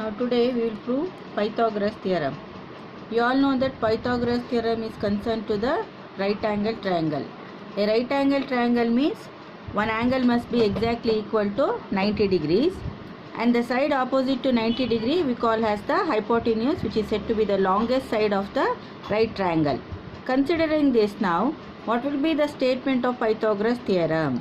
Now today we will prove Pythagoras theorem. You all know that Pythagoras theorem is concerned to the right angle triangle. A right angle triangle means one angle must be exactly equal to 90 degrees and the side opposite to 90 degree we call as the hypotenuse, which is said to be the longest side of the right triangle. Considering this now, what will be the statement of Pythagoras theorem?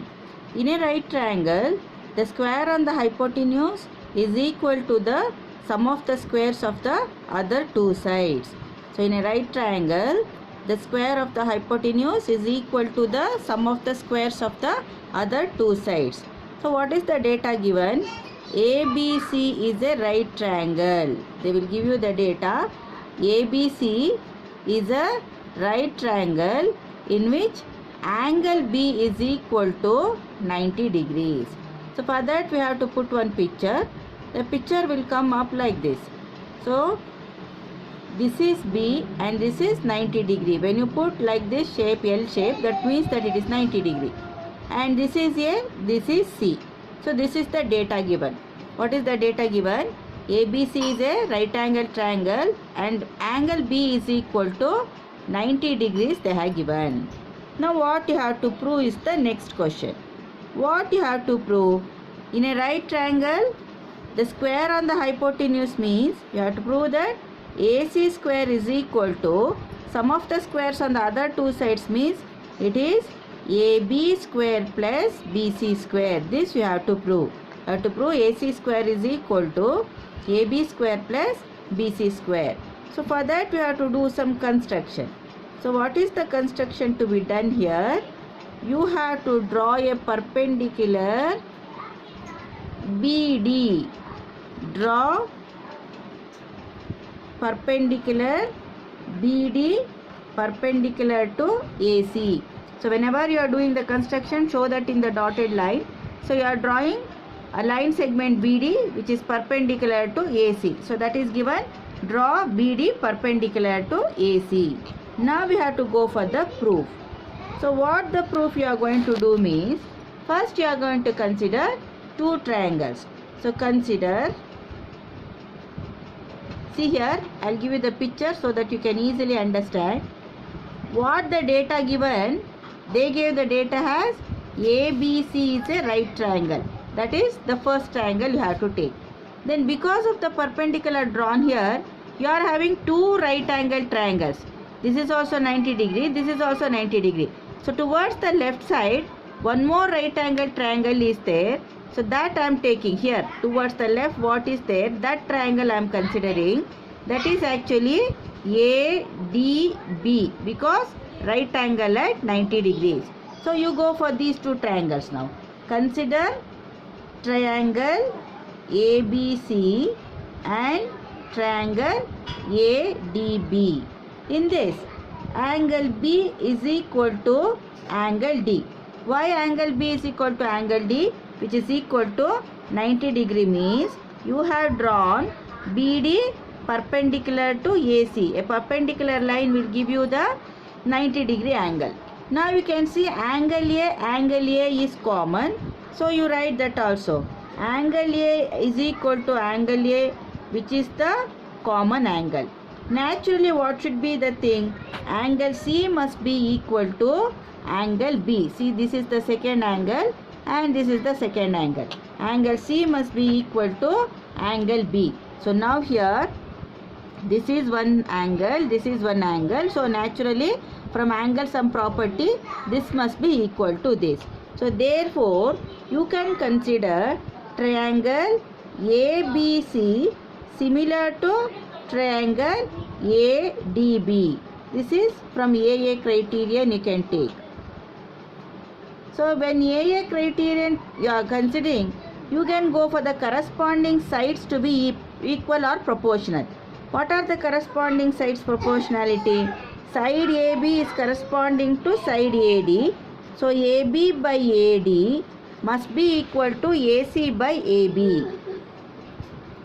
In a right triangle, the square on the hypotenuse is equal to the sum of the squares of the other two sides. So in a right triangle, the square of the hypotenuse is equal to the sum of the squares of the other two sides. So what is the data given? ABC is a right triangle. They will give you the data. ABC is a right triangle in which angle B is equal to 90 degrees. So for that we have to put one picture. The picture will come up like this. So this is B and this is 90 degree. When you put like this shape, L shape, that means that it is 90 degree. And this is A, this is C. So this is the data given. What is the data given? ABC is a right angle triangle and angle B is equal to 90 degrees they have given. Now what you have to prove is the next question. What you have to prove? In a right triangle, the square on the hypotenuse means you have to prove that AC square is equal to sum of the squares on the other two sides means it is AB square plus BC square. This you have to prove. You have to prove AC square is equal to AB square plus BC square. So for that we have to do some construction. So what is the construction to be done here? You have to draw a perpendicular BD. Draw perpendicular BD perpendicular to AC. So whenever you are doing the construction, show that in the dotted line. So you are drawing a line segment BD which is perpendicular to AC. So that is given. Draw BD perpendicular to AC. Now we have to go for the proof. So what the proof you are going to do means, first you are going to consider two triangles. So consider, see here, I will give you the picture so that you can easily understand. What the data given, they gave the data as ABC is a right triangle. That is the first triangle you have to take. Then because of the perpendicular drawn here, you are having two right angle triangles. This is also 90 degree, this is also 90 degree. So towards the left side, one more right angle triangle is there. So that I am taking here. Towards the left, what is there? That triangle I am considering. That is actually ADB because right angle at 90 degrees. So you go for these two triangles now. Consider triangle ABC and triangle ADB. In this, angle B is equal to angle D. Why angle B is equal to angle D, which is equal to 90 degree means you have drawn BD perpendicular to AC. A perpendicular line will give you the 90 degree angle. Now you can see angle A is common. So you write that also. Angle A is equal to angle A, which is the common angle. Naturally, what should be the thing? Angle C must be equal to angle B. See, this is the second angle and this is the second angle. Angle C must be equal to angle B. So now here, this is one angle, this is one angle. So naturally, from angle sum property, this must be equal to this. So therefore, you can consider triangle ABC similar to triangle ADB. This is from AA criterion you can take. So when AA criterion you are considering, you can go for the corresponding sides to be equal or proportional. What are the corresponding sides proportionality? Side AB is corresponding to side AD. So AB by AD must be equal to AC by AB.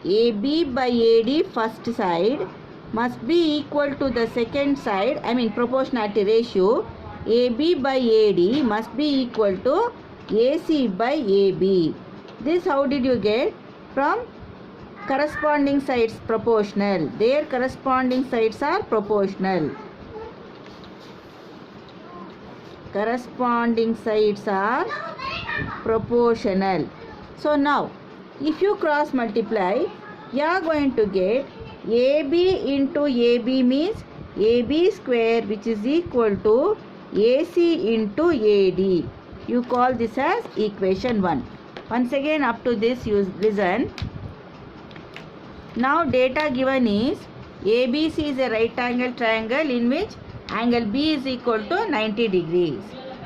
AB by AD first side must be equal to the second side, proportionality ratio. AB by AD must be equal to AC by AB. This how did you get? From corresponding sides proportional. Their corresponding sides are proportional. Corresponding sides are proportional. So now, if you cross multiply, you are going to get AB into AB means AB square, which is equal to AC into AD. You call this as equation 1. Once again, up to this you listen. Now data given is ABC is a right angle triangle in which angle B is equal to 90 degrees.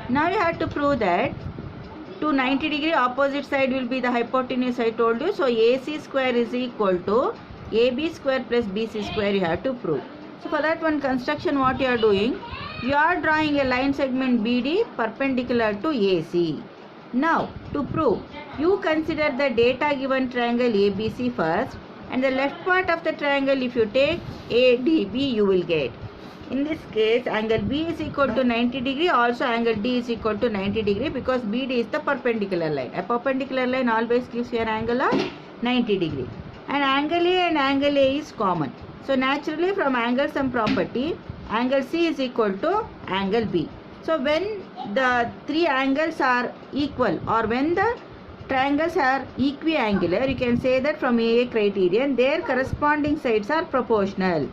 Now you have to prove that to 90 degree opposite side will be the hypotenuse I told you. So AC square is equal to AB square plus BC square you have to prove. So for that one construction, what you are doing, you are drawing a line segment BD perpendicular to AC. Now to prove, you consider the data given triangle ABC first, and the left part of the triangle if you take ADB you will get. In this case, angle B is equal to 90 degree, also angle D is equal to 90 degree because BD is the perpendicular line. A perpendicular line always gives you an angle of 90 degree. And angle A and angle A is common. So naturally from angle sum property, angle C is equal to angle B. So when the three angles are equal or when the triangles are equiangular, you can say that from AA criterion, their corresponding sides are proportional.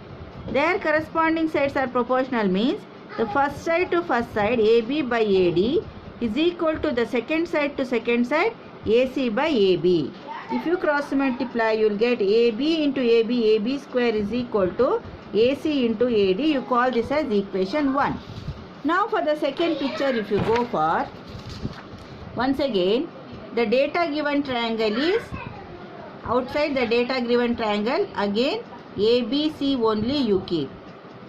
Their corresponding sides are proportional means the first side to first side AB by AD is equal to the second side to second side AC by AB. If you cross multiply, you will get AB into AB, AB square is equal to AC into AD. You call this as equation 1. Now for the second picture, if you go for, once again, the data given triangle is outside the data given triangle, again ABC only you keep.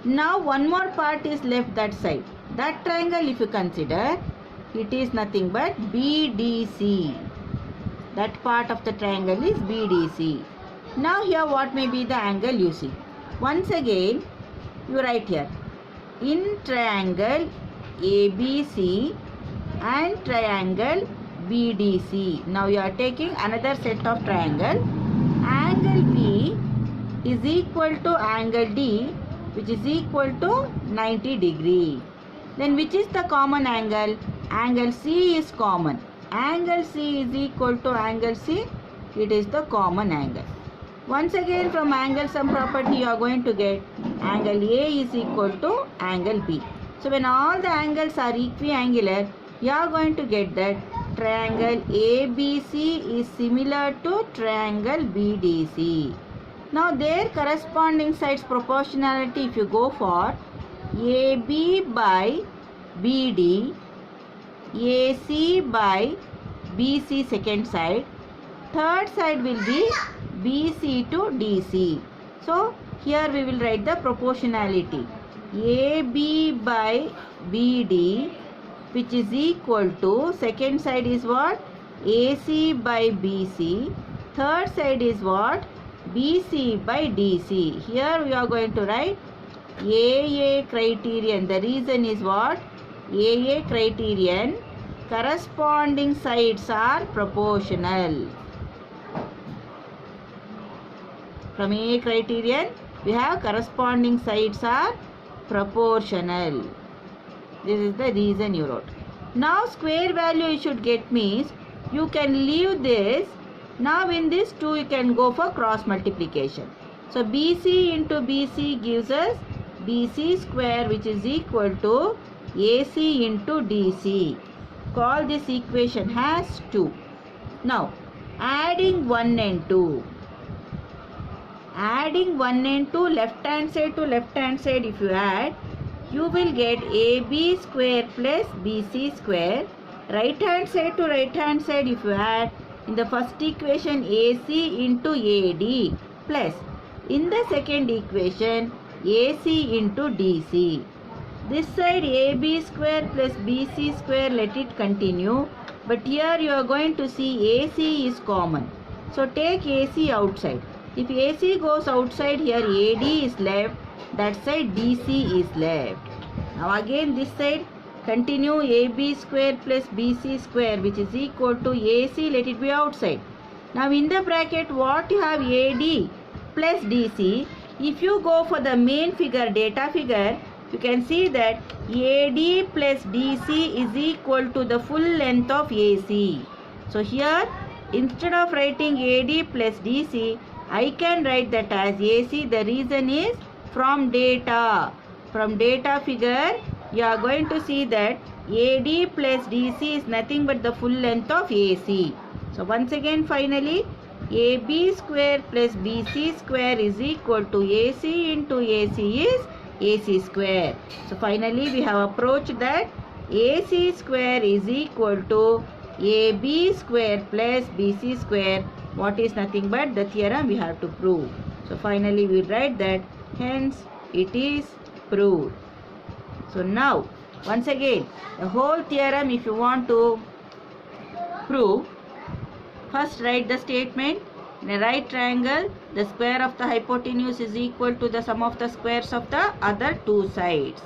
Now one more part is left that side. That triangle if you consider, it is nothing but BDC. That part of the triangle is BDC. Now here what may be the angle you see. Once again, you write here. In triangle ABC and triangle BDC. Now you are taking another set of triangle. Angle B is equal to angle D, which is equal to 90 degree. Then which is the common angle? Angle C is common. Angle C is equal to angle C. It is the common angle. Once again from angle sum property you are going to get angle A is equal to angle B. So when all the angles are equiangular, you are going to get that triangle ABC is similar to triangle BDC. Now their corresponding sides proportionality if you go for AB by BD, AC by BC second side, third side will be BC to DC. So here we will write the proportionality. AB by BD, which is equal to, second side is what? AC by BC, third side is what? BC by DC. Here we are going to write AA criterion. The reason is what? AA criterion, corresponding sides are proportional. From AA criterion, we have corresponding sides are proportional. This is the reason you wrote. Now square value you should get means you can leave this. Now in this 2 you can go for cross multiplication. So BC into BC gives us BC square, which is equal to AC into DC. Call this equation as 2. Now adding 1 and 2. Adding 1 and 2 left hand side to left hand side if you add, you will get AB square plus BC square. Right hand side to right hand side if you add, in the first equation AC into AD plus in the second equation AC into DC. This side AB square plus BC square, let it continue. But here you are going to see AC is common. So take AC outside. If AC goes outside, here AD is left, that side DC is left. Now again this side continue AB square plus BC square, which is equal to AC, let it be outside. Now in the bracket what you have AD plus DC. If you go for the main figure, data figure, you can see that AD plus DC is equal to the full length of AC. So here instead of writing AD plus DC, I can write that as AC. The reason is from data figure you are going to see that AD plus DC is nothing but the full length of AC. So once again finally AB square plus BC square is equal to AC into AC is AC square. So finally we have approached that AC square is equal to AB square plus BC square. What is nothing but the theorem we have to prove. So finally we write that hence it is proved. So now once again the whole theorem if you want to prove, first write the statement. In a right triangle, the square of the hypotenuse is equal to the sum of the squares of the other two sides.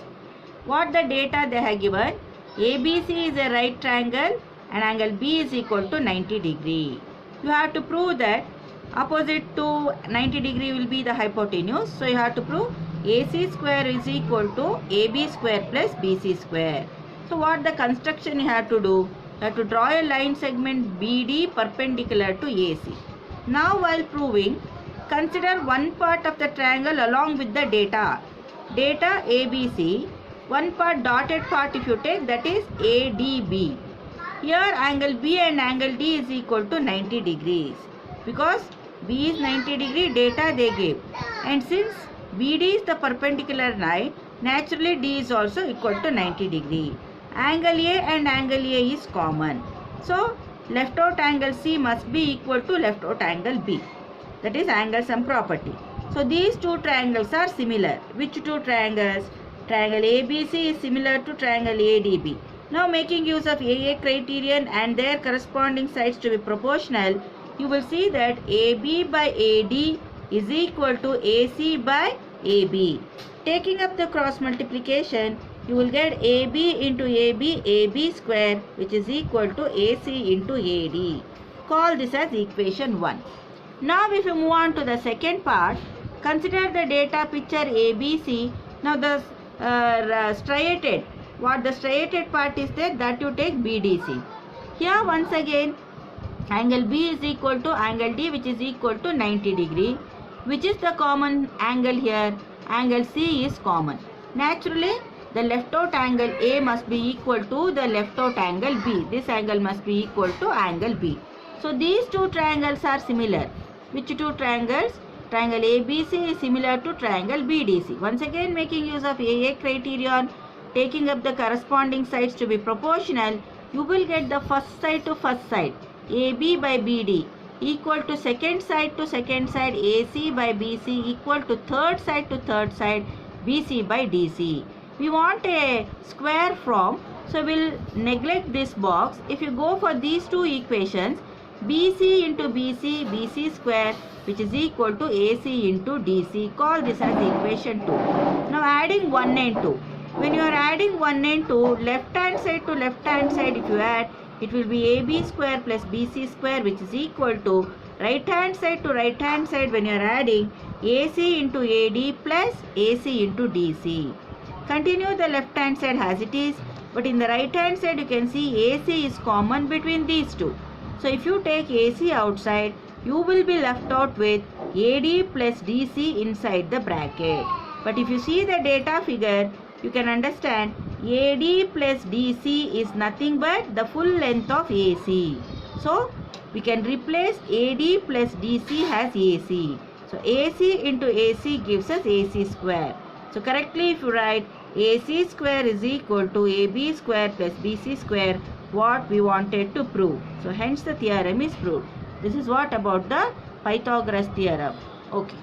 What the data they have given? ABC is a right triangle and angle B is equal to 90 degree. You have to prove that opposite to 90 degree will be the hypotenuse. So you have to prove AC square is equal to AB square plus BC square. So what the construction you have to do? You have to draw a line segment BD perpendicular to AC. Now while proving, consider one part of the triangle along with the data. Data ABC, one part dotted part if you take, that is ADB. Here angle B and angle D is equal to 90 degrees. Because B is 90 degree, data they gave. And since BD is the perpendicular line, naturally D is also equal to 90 degree. Angle A and angle A is common. So left out angle C must be equal to left out angle B. That is angle sum property. So these two triangles are similar. Which two triangles? Triangle ABC is similar to triangle ADB. Now making use of AA criterion and their corresponding sides to be proportional, you will see that AB by AD is equal to AC by AB. Taking up the cross multiplication, you will get AB into AB, AB square, which is equal to AC into AD. Call this as equation 1. Now if you move on to the second part, consider the data picture ABC. Now the striated, what the striated part is there, that you take BDC. Here once again angle B is equal to angle D, which is equal to 90 degree. Which is the common angle here? Angle C is common. Naturally the left out angle A must be equal to the left out angle B. This angle must be equal to angle B. So these two triangles are similar. Which two triangles? Triangle ABC is similar to triangle BDC. Once again making use of AA criterion, taking up the corresponding sides to be proportional, you will get the first side to first side, AB by BD, equal to second side AC by BC, equal to third side BC by DC. We want a square form, so we'll neglect this box. If you go for these two equations, BC into BC, BC square, which is equal to AC into DC. Call this as equation 2. Now adding 1 and 2. When you are adding 1 and 2, left hand side to left hand side if you add, it will be AB square plus BC square, which is equal to right hand side to right hand side when you are adding AC into AD plus AC into DC. Continue the left hand side as it is, but in the right hand side you can see AC is common between these two. So if you take AC outside, you will be left out with AD plus DC inside the bracket. But if you see the data figure, you can understand AD plus DC is nothing but the full length of AC. So we can replace AD plus DC as AC. So AC into AC gives us AC square. So correctly if you write AC square is equal to AB square plus BC square, what we wanted to prove. So hence the theorem is proved. This is what about the Pythagoras theorem. Okay.